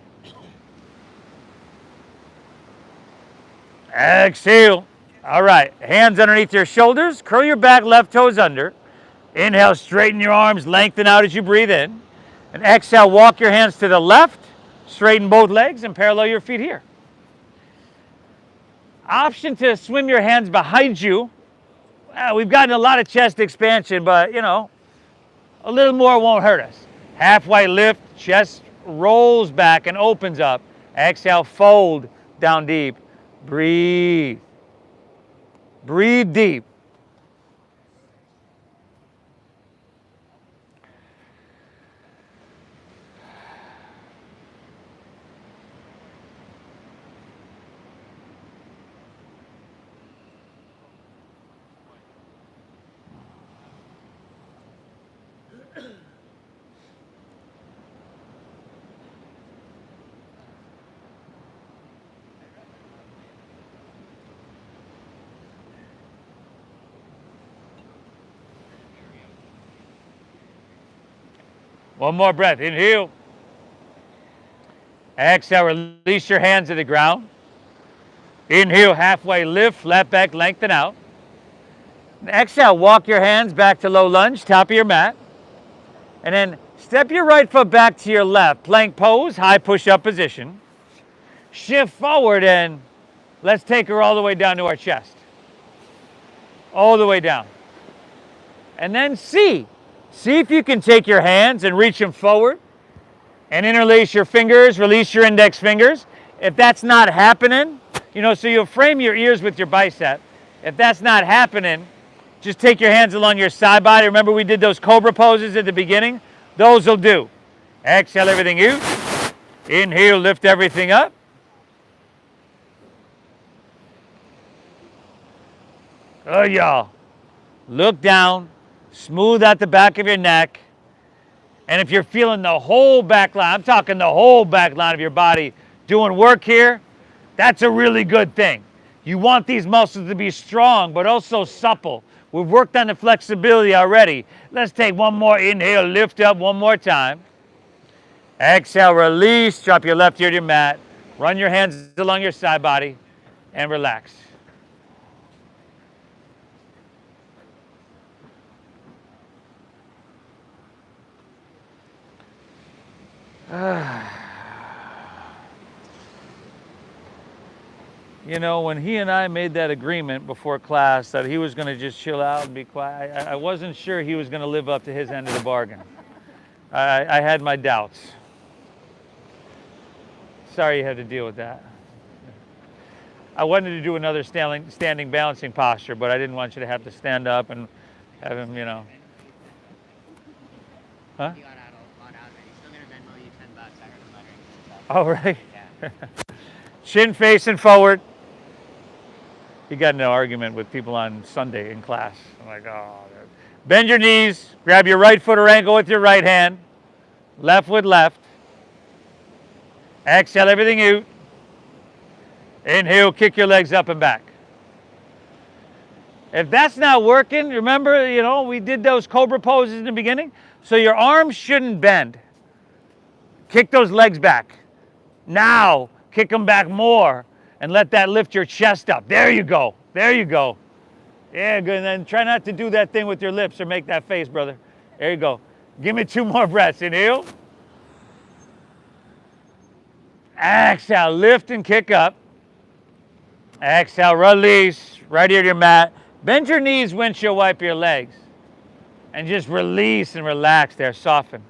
Exhale. All right. Hands underneath your shoulders. Curl your back, left toes under. Inhale, straighten your arms, lengthen out as you breathe in. And exhale, walk your hands to the left, straighten both legs, and parallel your feet here. Option to swim your hands behind you. We've gotten a lot of chest expansion, but, you know, a little more won't hurt us. Halfway lift, chest rolls back and opens up. Exhale, fold down deep. Breathe. Breathe deep. One more breath. Inhale. Exhale, release your hands to the ground. Inhale, halfway lift, flat back, lengthen out. Exhale, walk your hands back to low lunge, top of your mat. And then step your right foot back to your left. Plank pose, high push-up position. Shift forward and let's take her all the way down to our chest. All the way down. And then see if you can take your hands and reach them forward and interlace your fingers, release your index fingers. If that's not happening, so you'll frame your ears with your bicep. If that's not happening, just take your hands along your side body. Remember we did those cobra poses at the beginning? Those will do. Exhale everything out. Inhale, lift everything up. Oh, y'all. Look down. Smooth out the back of your neck. And if you're feeling the whole back line, I'm talking the whole back line of your body doing work here, that's a really good thing. You want these muscles to be strong, but also supple. We've worked on the flexibility already. Let's take one more inhale, lift up one more time. Exhale, release, drop your left ear to your mat. Run your hands along your side body and relax. You know, when he and I made that agreement before class that he was going to just chill out and be quiet, I wasn't sure he was going to live up to his end of the bargain. I had my doubts. Sorry you had to deal with that. I wanted to do another standing balancing posture, but I didn't want you to have to stand up and have him, you know. Huh? You got out a lot out of it. He's still gonna Venmo you $10. I heard him muttering. Oh, right. Yeah. Chin facing forward. He got in an argument with people on Sunday in class. I'm like, oh. Bend your knees. Grab your right foot or ankle with your right hand. Left with left. Exhale everything out. Inhale, kick your legs up and back. If that's not working, remember, you know, we did those cobra poses in the beginning. So your arms shouldn't bend. Kick those legs back. Now, kick them back more and let that lift your chest up. There you go. There you go. Yeah, good. And then try not to do that thing with your lips or make that face, brother. There you go. Give me 2 more breaths. Inhale. Exhale, lift and kick up. Exhale, release. Right ear to your mat. Bend your knees, windshield wipe your legs. And just release and relax there. Soften.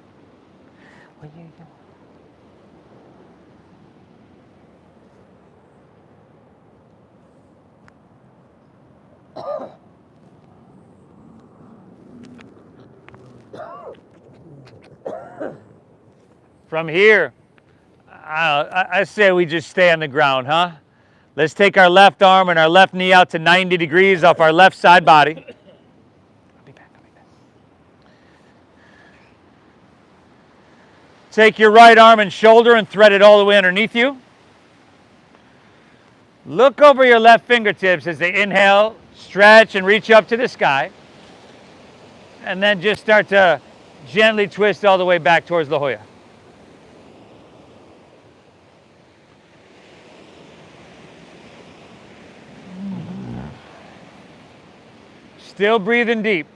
From here, I say we just stay on the ground, huh? Let's take our left arm and our left knee out to 90 degrees off our left side body. I'll be back. Take your right arm and shoulder and thread it all the way underneath you. Look over your left fingertips as they inhale, stretch and reach up to the sky. And then just start to gently twist all the way back towards La Jolla. Still breathing deep.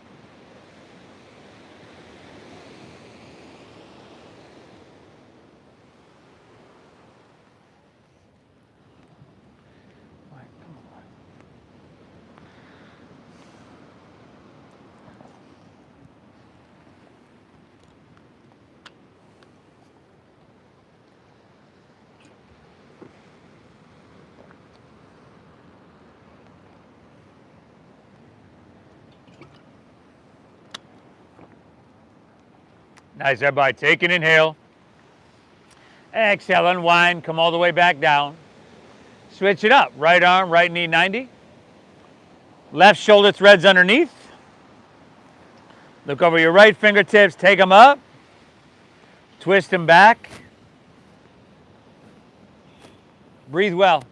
Nice, everybody. Take an inhale. Exhale, unwind, come all the way back down. Switch it up. Right arm, right knee 90. Left shoulder threads underneath. Look over your right fingertips, take them up. Twist them back. Breathe well.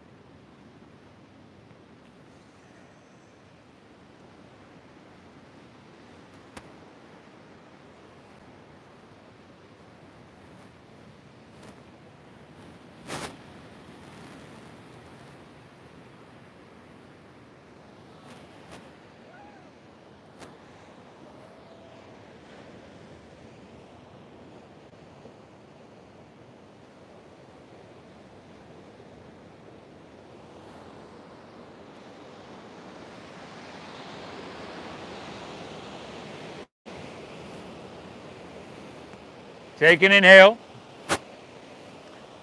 Take an inhale.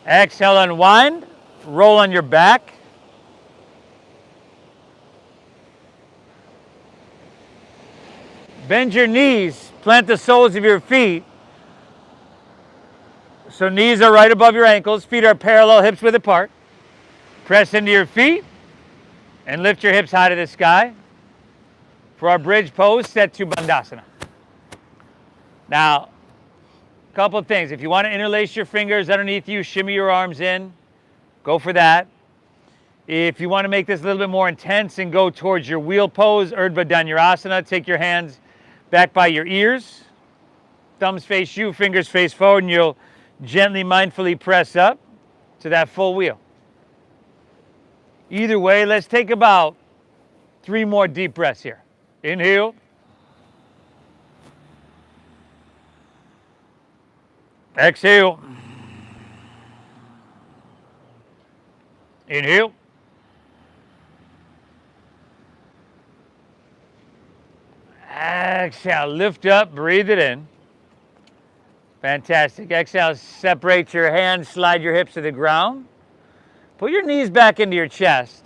Exhale, unwind. Roll on your back. Bend your knees. Plant the soles of your feet. So knees are right above your ankles. Feet are parallel, hips width apart. Press into your feet and lift your hips high to the sky. For our bridge pose, set to Bandhasana. Now, a couple of things. If you want to interlace your fingers underneath you, shimmy your arms in, go for that. If you want to make this a little bit more intense and go towards your wheel pose, Urdhva Dhanurasana, take your hands back by your ears. Thumbs face you, fingers face forward, and you'll gently, mindfully press up to that full wheel. Either way, let's take about 3 more deep breaths here. Inhale. Exhale. Inhale. Exhale, lift up, breathe it in. Fantastic. Exhale, separate your hands, slide your hips to the ground. Put your knees back into your chest.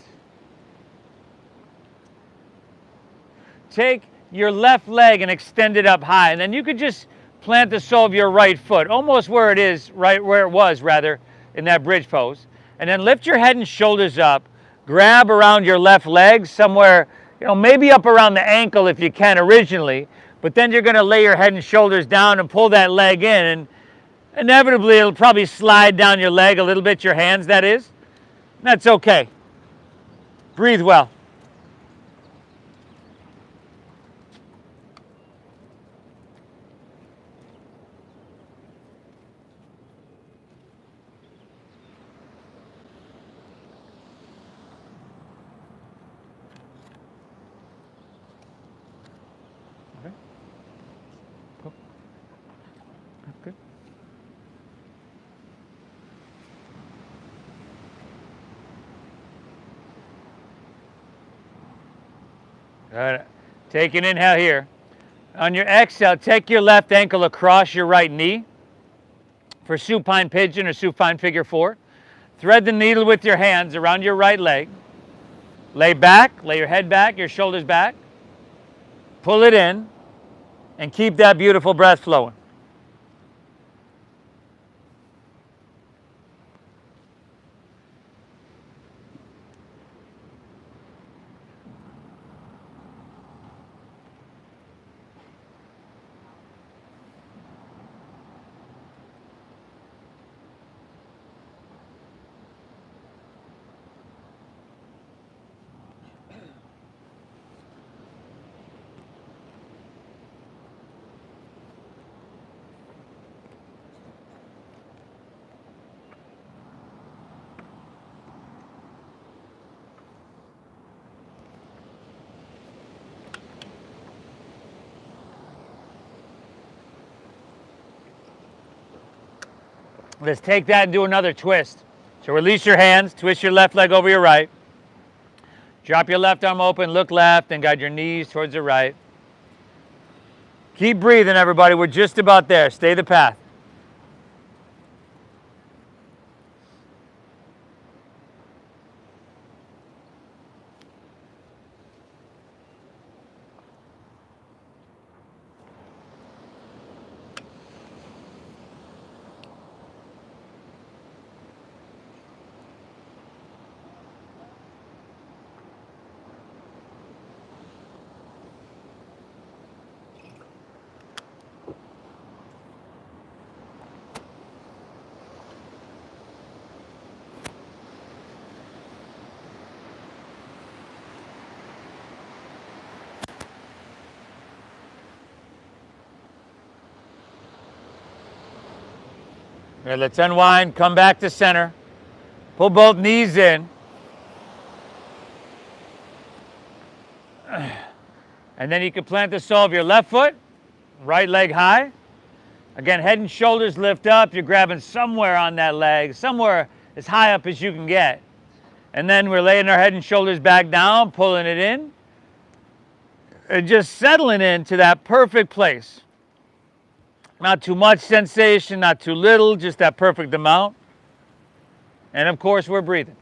Take your left leg and extend it up high, and then you could just plant the sole of your right foot, almost where it is, right where it was, rather, in that bridge pose. And then lift your head and shoulders up. Grab around your left leg, somewhere, maybe up around the ankle if you can originally, but then you're going to lay your head and shoulders down and pull that leg in, and inevitably it'll probably slide down your leg a little bit, your hands, that is. That's okay. Breathe well. Good. Take an inhale here. On your exhale, take your left ankle across your right knee for supine pigeon or supine figure 4. Thread the needle with your hands around your right leg. Lay back, lay your head back, your shoulders back. Pull it in and keep that beautiful breath flowing. Let's take that and do another twist. So release your hands, twist your left leg over your right. Drop your left arm open, look left, and guide your knees towards the right. Keep breathing, everybody. We're just about there. Stay the path. All right, let's unwind, come back to center. Pull both knees in. And then you can plant the sole of your left foot, right leg high. Again, head and shoulders lift up. You're grabbing somewhere on that leg, somewhere as high up as you can get. And then we're laying our head and shoulders back down, pulling it in. And just settling into that perfect place. Not too much sensation, not too little, just that perfect amount. And of course, we're breathing.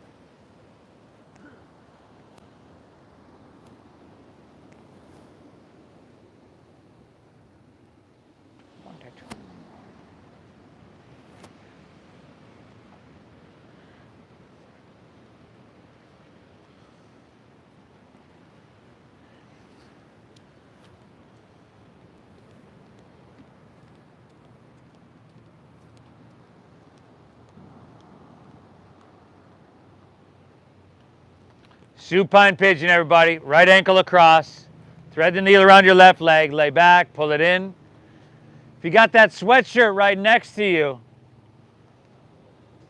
Supine pigeon, everybody. Right ankle across. Thread the needle around your left leg. Lay back, pull it in. If you got that sweatshirt right next to you,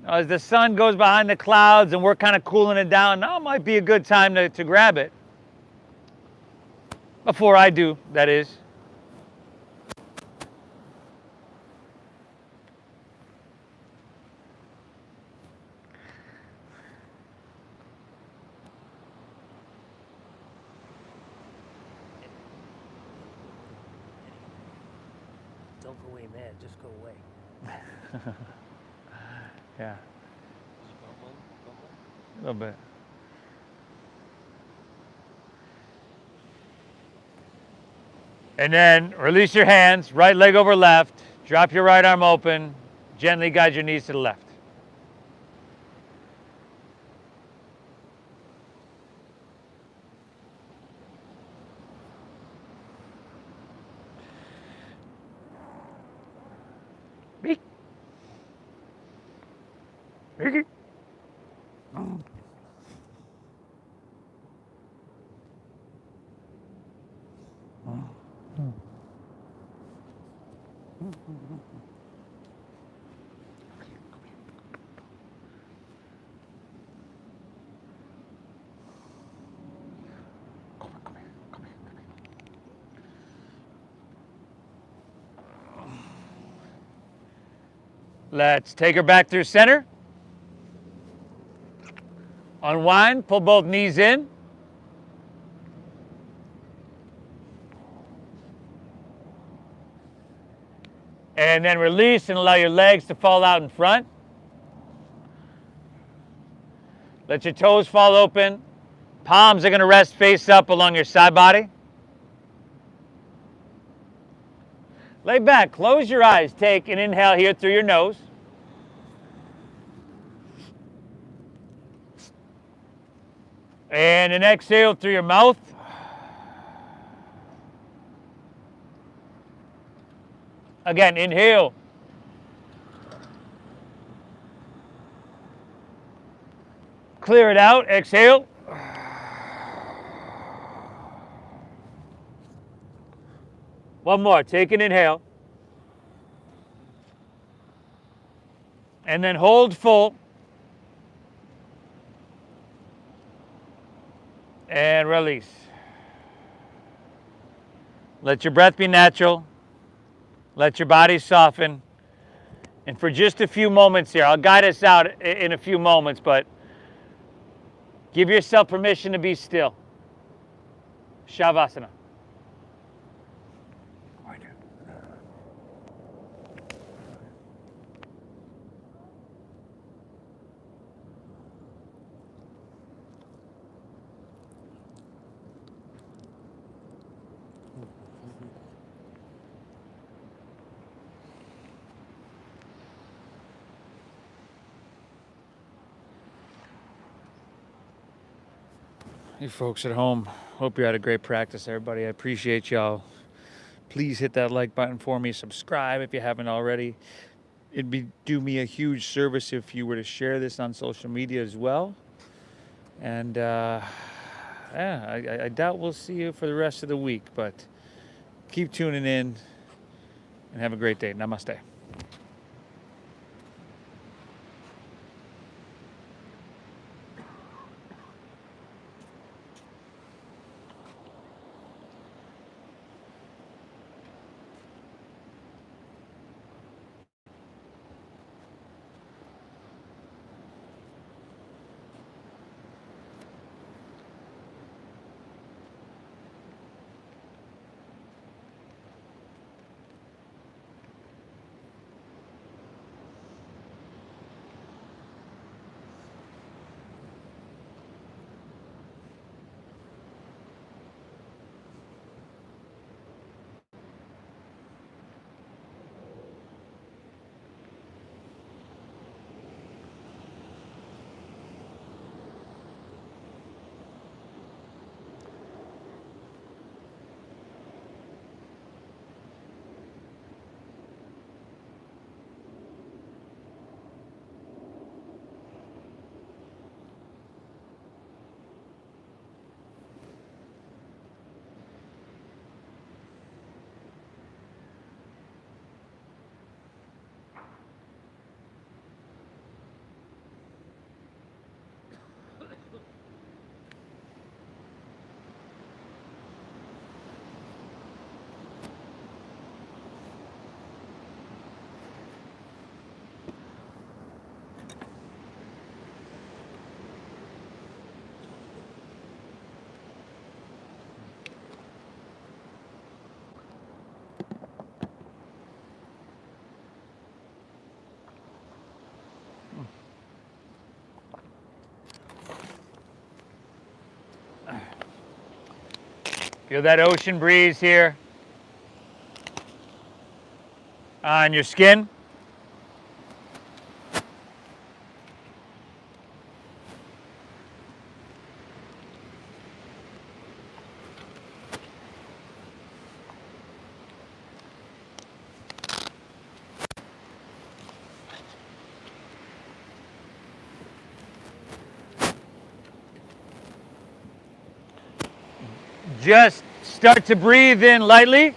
as the sun goes behind the clouds and we're kind of cooling it down, now might be a good time to grab it. Before I do, that is. Don't go away, man. Just go away. Yeah, a little bit. And then release your hands, right leg over left. Drop your right arm open. Gently guide your knees to the left. Beak. Beaky. Let's take her back through center. Unwind, pull both knees in. And then release and allow your legs to fall out in front. Let your toes fall open. Palms are going to rest face up along your side body. Lay back, close your eyes. Take an inhale here through your nose. And an exhale through your mouth. Again, inhale. Clear it out, exhale. One more, take an inhale. And then hold full. And release. Let your breath be natural. Let your body soften. And for just a few moments here, I'll guide us out in a few moments, but give yourself permission to be still. Savasana. You folks at home, hope you had a great practice, everybody. I appreciate y'all. Please hit that like button for me. Subscribe if you haven't already. It'd do me a huge service if you were to share this on social media as well. And yeah, I doubt we'll see you for the rest of the week, but keep tuning in and have a great day. Namaste. Feel that ocean breeze here on your skin. Just start to breathe in lightly. If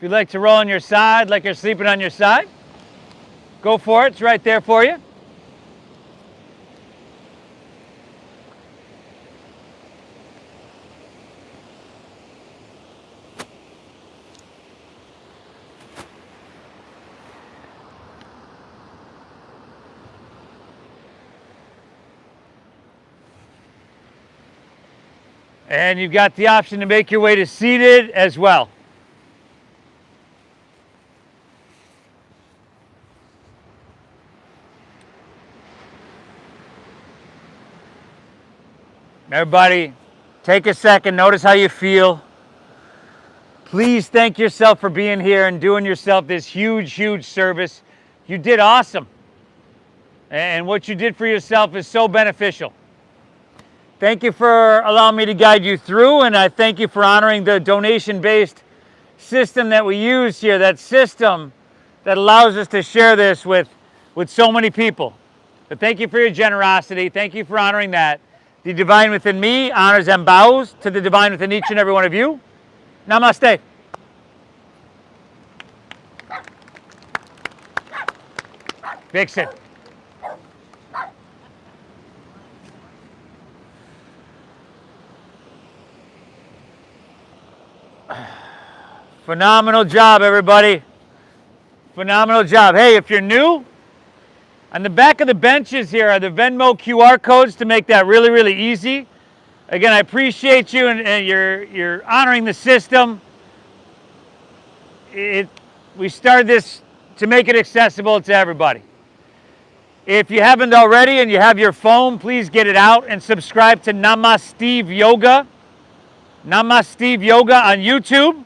you'd like to roll on your side like you're sleeping on your side, go for it. It's right there for you. And you've got the option to make your way to seated as well. Everybody, take a second, notice how you feel. Please thank yourself for being here and doing yourself this huge, huge service. You did awesome. And what you did for yourself is so beneficial. Thank you for allowing me to guide you through, and I thank you for honoring the donation-based system that we use here, that system that allows us to share this with so many people. But thank you for your generosity. Thank you for honoring that. The divine within me honors and bows to the divine within each and every one of you. Namaste. Vixen. Phenomenal job, everybody. Phenomenal job. Hey, if you're new, on the back of the benches here are the Venmo QR codes to make that really, really easy. Again, I appreciate you and you're honoring the system. We started this to make it accessible to everybody. If you haven't already and you have your phone, please get it out and subscribe to Namaste Yoga. Namaste Yoga on YouTube.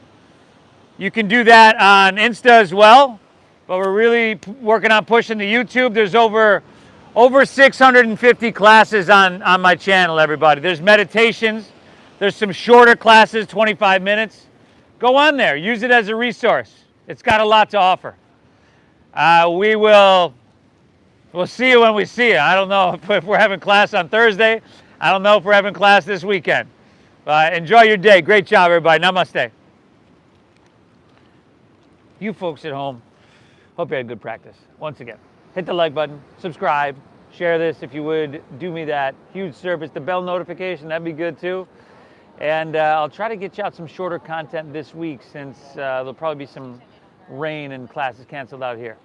You can do that on Insta as well, but we're really working on pushing the YouTube. There's over 650 classes on my channel, everybody. There's meditations. There's some shorter classes, 25 minutes. Go on there. Use it as a resource. It's got a lot to offer. We'll see you when we see you. I don't know if we're having class on Thursday. I don't know if we're having class this weekend. But enjoy your day. Great job, everybody. Namaste. You folks at home, hope you had good practice. Once again, hit the like button, subscribe, share this if you would. Do me that huge service. The bell notification, that'd be good too. And I'll try to get you out some shorter content this week since there'll probably be some rain and classes canceled out here.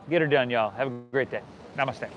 Get her done, y'all. Have a great day. Namaste.